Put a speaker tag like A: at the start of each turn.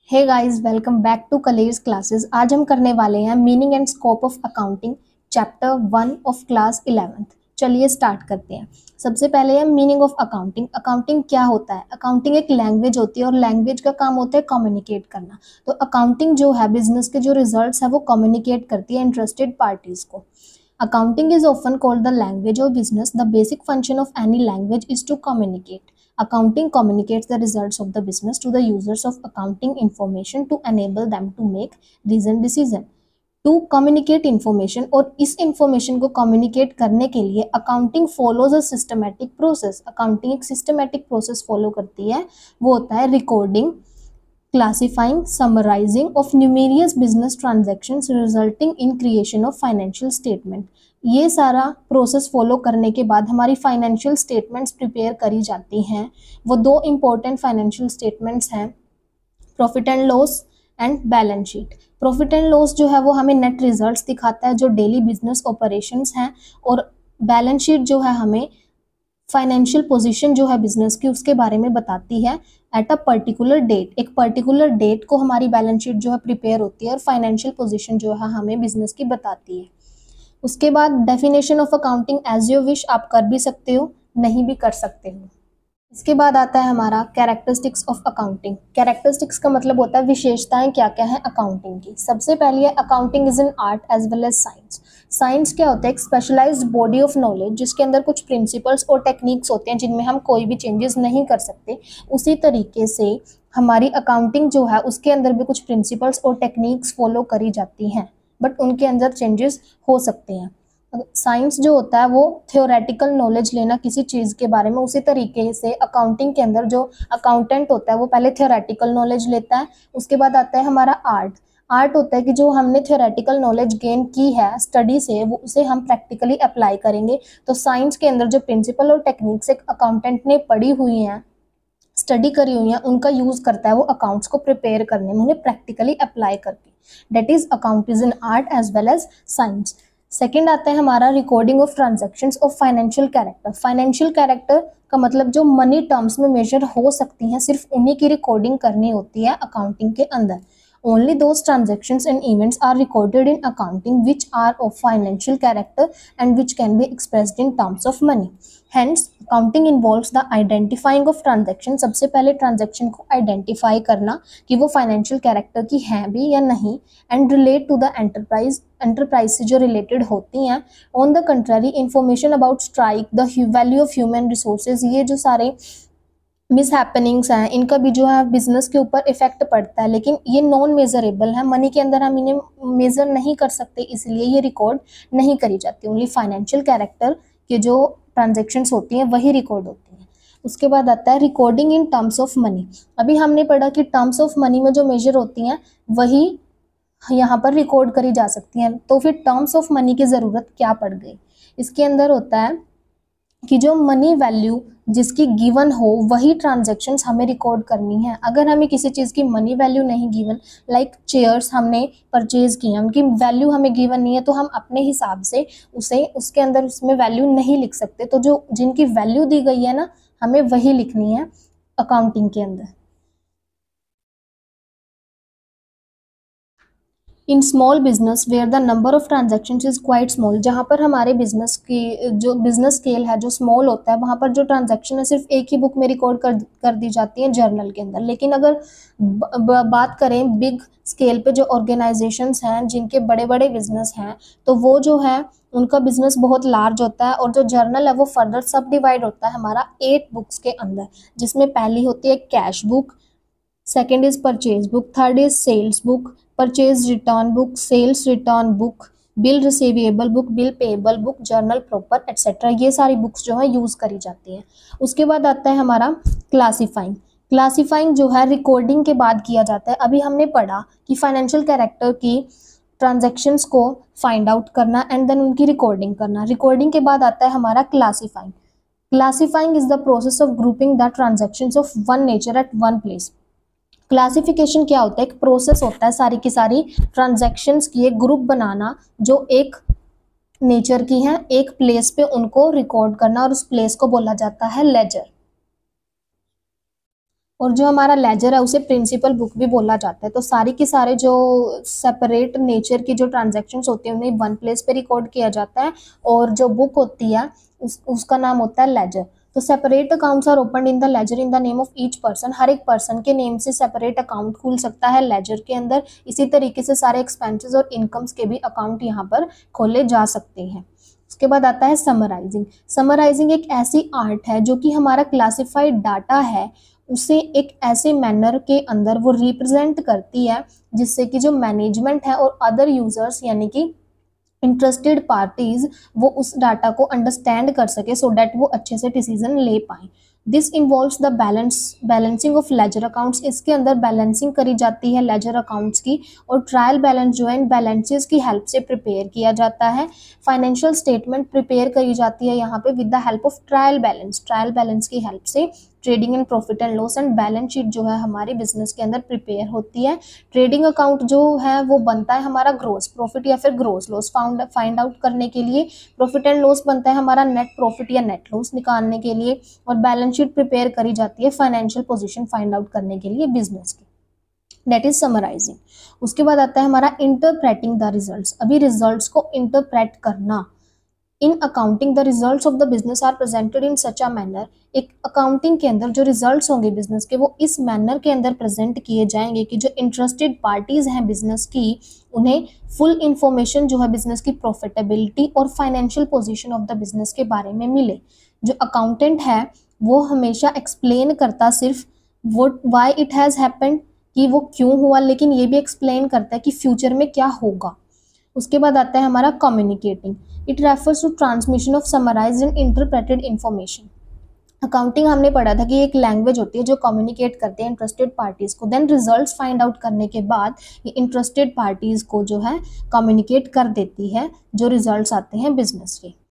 A: Hey guys, welcome back to college classes. आज हम करने वाले हैं meaning and scope of accounting chapter 1 of class 11th। चलिए स्टार्ट करते हैं। सबसे पहले है मीनिंग ऑफ अकाउंटिंग। अकाउंटिंग क्या होता है? अकाउंटिंग एक लैंग्वेज होती है और लैंग्वेज का काम होता है कम्युनिकेट करना। तो अकाउंटिंग जो है बिजनेस के जो रिजल्ट्स है वो कम्युनिकेट करती है इंटरेस्टेड पार्टीज को। Accounting is often called the language of business. The basic function of any language is to communicate. Accounting communicates the results of the business to the users of accounting information to enable them to make reasoned decision. To communicate information और इस information को communicate करने के लिए accounting follows a systematic process. Accounting एक systematic process follow करती है, वो होता है recording, classifying, summarizing of numerous business transactions resulting in creation of financial statement. ये सारा प्रोसेस फॉलो करने के बाद हमारी फाइनेंशियल स्टेटमेंट्स प्रिपेयर करी जाती हैं। वो दो इम्पोर्टेंट फाइनेंशियल स्टेटमेंट्स हैं, profit and loss and balance sheet. Profit and loss जो है वो हमें नेट रिजल्ट्स दिखाता है जो डेली बिजनेस ऑपरेशंस हैं, और बैलेंस शीट जो है हमें फाइनेंशियल पोजीशन जो है बिजनेस की उसके बारे में बताती है एट अ पर्टिकुलर डेट। एक पर्टिकुलर डेट को हमारी बैलेंस शीट जो है प्रिपेयर होती है और फाइनेंशियल पोजीशन जो है हमें बिजनेस की बताती है। उसके बाद definition of accounting as you wish, आप कर भी सकते हो, नहीं भी कर सकते हो। इसके बाद आता है हमारा कैरेक्टरिस्टिक्स ऑफ अकाउंटिंग। कैरेक्टरिस्टिक्स का मतलब होता है विशेषताएं क्या क्या है अकाउंटिंग की। सबसे पहली है accounting is an art as well as science. Science क्या होता है? एक स्पेशलाइज्ड बॉडी ऑफ नॉलेज जिसके अंदर कुछ प्रिंसिपल्स और टेक्निक्स होते हैं जिनमें हम कोई भी चेंजेस नहीं कर सकते। उसी तरीके से हमारी अकाउंटिंग जो है उसके अंदर भी कुछ प्रिंसिपल्स और टेक्निक्स फॉलो करी जाती हैं, बट उनके अंदर चेंजेस हो सकते हैं। साइंस जो होता है वो थ्योरेटिकल नॉलेज लेना किसी चीज़ के बारे में, उसी तरीके से अकाउंटिंग के अंदर जो अकाउंटेंट होता है वो पहले थ्योरेटिकल नॉलेज लेता है। उसके बाद आता है हमारा आर्ट। आर्ट होता है कि जो हमने थ्योरेटिकल नॉलेज गेन की है स्टडी से वो उसे हम प्रैक्टिकली अप्लाई करेंगे। तो साइंस के अंदर जो प्रिंसिपल और टेक्निक्स एक अकाउंटेंट ने पढ़ी हुई हैं, स्टडी करी हुई हैं, उनका यूज़ करता है वो अकाउंट्स को प्रिपेयर करने में, उन्हें प्रैक्टिकली अप्लाई करके। That is account is in art as well as science. Second आता है हमारा recording of transactions of financial character. Financial character का मतलब जो मनी टर्म्स में मेजर हो सकती हैं, सिर्फ उन्हीं की रिकॉर्डिंग करनी होती है अकाउंटिंग के अंदर। Only those transactions and events are recorded in accounting which are of financial character and which can be expressed in terms of money. Hence, accounting involves the identifying of transactions. सबसे पहले transaction को identify करना कि वो financial character की हैं भी या नहीं, and relate to the enterprise से जो related होती हैं। On the contrary, information about strike, the value of human resources, ये जो सारे मिस हैपनिंग्स हैं इनका भी जो है बिजनेस के ऊपर इफेक्ट पड़ता है, लेकिन ये नॉन मेजरेबल है। मनी के अंदर हम इन्हें मेजर नहीं कर सकते, इसलिए ये रिकॉर्ड नहीं करी जाती। ओनली फाइनेंशियल कैरेक्टर के जो ट्रांजेक्शन्स होती हैं वही रिकॉर्ड होती हैं। उसके बाद आता है recording in terms of money. अभी हमने पढ़ा कि टर्म्स ऑफ मनी में जो मेजर होती हैं वही यहाँ पर रिकॉर्ड करी जा सकती हैं। तो फिर टर्म्स ऑफ मनी की ज़रूरत क्या पड़ गई? इसके अंदर होता है कि जो मनी वैल्यू जिसकी गिवन हो वही ट्रांजैक्शंस हमें रिकॉर्ड करनी है। अगर हमें किसी चीज़ की मनी वैल्यू नहीं गिवन, लाइक चेयर्स हमने परचेज की हैं, उनकी वैल्यू हमें गिवन नहीं है, तो हम अपने हिसाब से उसे उसके अंदर उसमें वैल्यू नहीं लिख सकते। तो जो जिनकी वैल्यू दी गई है ना, हमें वही लिखनी है अकाउंटिंग के अंदर। In small business where the number of transactions is quite small, जहाँ पर हमारे बिजनेस की जो बिजनेस स्केल है जो स्मॉल होता है वहाँ पर जो ट्रांजेक्शन है सिर्फ एक ही बुक में रिकॉर्ड कर दी जाती है जर्नल के अंदर। लेकिन अगर बात करें बिग स्केल पे जो ऑर्गेनाइजेशंस हैं जिनके बड़े बड़े बिजनेस हैं, तो वो जो है उनका बिजनेस बहुत लार्ज होता है और जो जर्नल है वो फर्दर सब डिवाइड होता है हमारा 8 बुक्स के अंदर, जिसमें पहली होती है cash book, second is purchase book, third is sales book, purchase return book, sales return book, bill receivable book, bill payable book, journal proper etcetera. ये सारी बुक्स जो है यूज़ करी जाती हैं। उसके बाद आता है हमारा क्लासीफाइंग। क्लासीफाइंग जो है रिकॉर्डिंग के बाद किया जाता है। अभी हमने पढ़ा कि फाइनेंशियल कैरेक्टर की ट्रांजैक्शंस को फाइंड आउट करना एंड देन उनकी रिकॉर्डिंग करना। रिकॉर्डिंग के बाद आता है हमारा classifying. Classifying is the process of grouping the transactions of one nature eight one place. Classification क्या होता है? एक प्रोसेस होता है सारी की सारी ट्रांजैक्शंस की एक ग्रुप बनाना जो एक नेचर की हैं, एक प्लेस पे उनको रिकॉर्ड करना, और उस प्लेस को बोला जाता है लेजर। और जो हमारा लेजर है उसे प्रिंसिपल बुक भी बोला जाता है। तो सारी की सारे जो सेपरेट नेचर की जो ट्रांजैक्शंस होती हैं उन्हें वन प्लेस पे रिकॉर्ड किया जाता है, और जो बुक होती है उसका नाम होता है लेजर। तो separate accounts are open in the ledger in the name of each person. हर एक पर्सन के नेम से सेपरेट अकाउंट खुल सकता है लेजर के अंदर। इसी तरीके से सारे एक्सपेंसेस और इनकम्स के भी अकाउंट यहाँ पर खोले जा सकते हैं। उसके बाद आता है समराइजिंग। समराइजिंग एक ऐसी आर्ट है जो कि हमारा क्लासिफाइड डाटा है उसे एक ऐसे मैनर के अंदर वो रिप्रेजेंट करती है जिससे कि जो मैनेजमेंट है और अदर यूजर्स यानी कि इंटरेस्टेड पार्टीज वो उस डाटा को अंडरस्टैंड कर सके, सो डैट वो अच्छे से डिसीजन ले पाए। This involves the balancing of ledger accounts. इसके अंदर बैलेंसिंग करी जाती है लेजर अकाउंट्स की, और ट्रायल बैलेंस जो है इन बैलेंसेस की हेल्प से प्रिपेयर किया जाता है। फाइनेंशियल स्टेटमेंट प्रिपेयर करी जाती है यहाँ पे with the help of trial balance. Trial balance की हेल्प से trading and profit and loss and balance sheet जो है हमारे बिजनेस के अंदर प्रिपेयर होती है। ट्रेडिंग अकाउंट जो है वो बनता है हमारा ग्रोस प्रॉफिट या फिर ग्रोस लॉस फाइंड आउट करने के लिए। प्रॉफिट एंड लॉस बनता है हमारा नेट प्रॉफिट या नेट लॉस निकालने के लिए, और बैलेंस शीट प्रिपेयर करी जाती है फाइनेंशियल पोजीशन फाइंड आउट करने के लिए बिजनेस की। That is summarising. उसके बाद आता है हमारा इंटरप्रेटिंग द रिजल्ट्स। अभी रिजल्ट्स को इंटरप्रेट करना। In accounting the results of the business are presented in such a manner. एक अकाउंटिंग के अंदर जो रिजल्ट्स होंगे बिजनेस के वो इस मैनर के अंदर प्रेजेंट किए जाएंगे कि जो इंटरेस्टेड पार्टीज हैं बिजनेस की उन्हें फुल इंफॉर्मेशन जो है बिजनेस की प्रॉफिटेबिलिटी और financial position of the business के बारे में मिले। जो अकाउंटेंट है वो हमेशा एक्सप्लेन करता सिर्फ what why it has happened, कि वो क्यों हुआ, लेकिन ये भी एक्सप्लेन करता है कि फ्यूचर में क्या होगा। उसके बाद आता है हमारा communicating. It refers to transmission of summarised and interpreted information. Accounting हमने पढ़ा था कि एक लैंग्वेज होती है जो कम्युनिकेट करते हैं इंटरेस्टेड पार्टीज को। देन रिजल्ट्स फाइंड आउट करने के बाद ये इंटरेस्टेड पार्टीज को जो है कम्युनिकेट कर देती है जो रिजल्ट्स आते हैं बिजनेस के।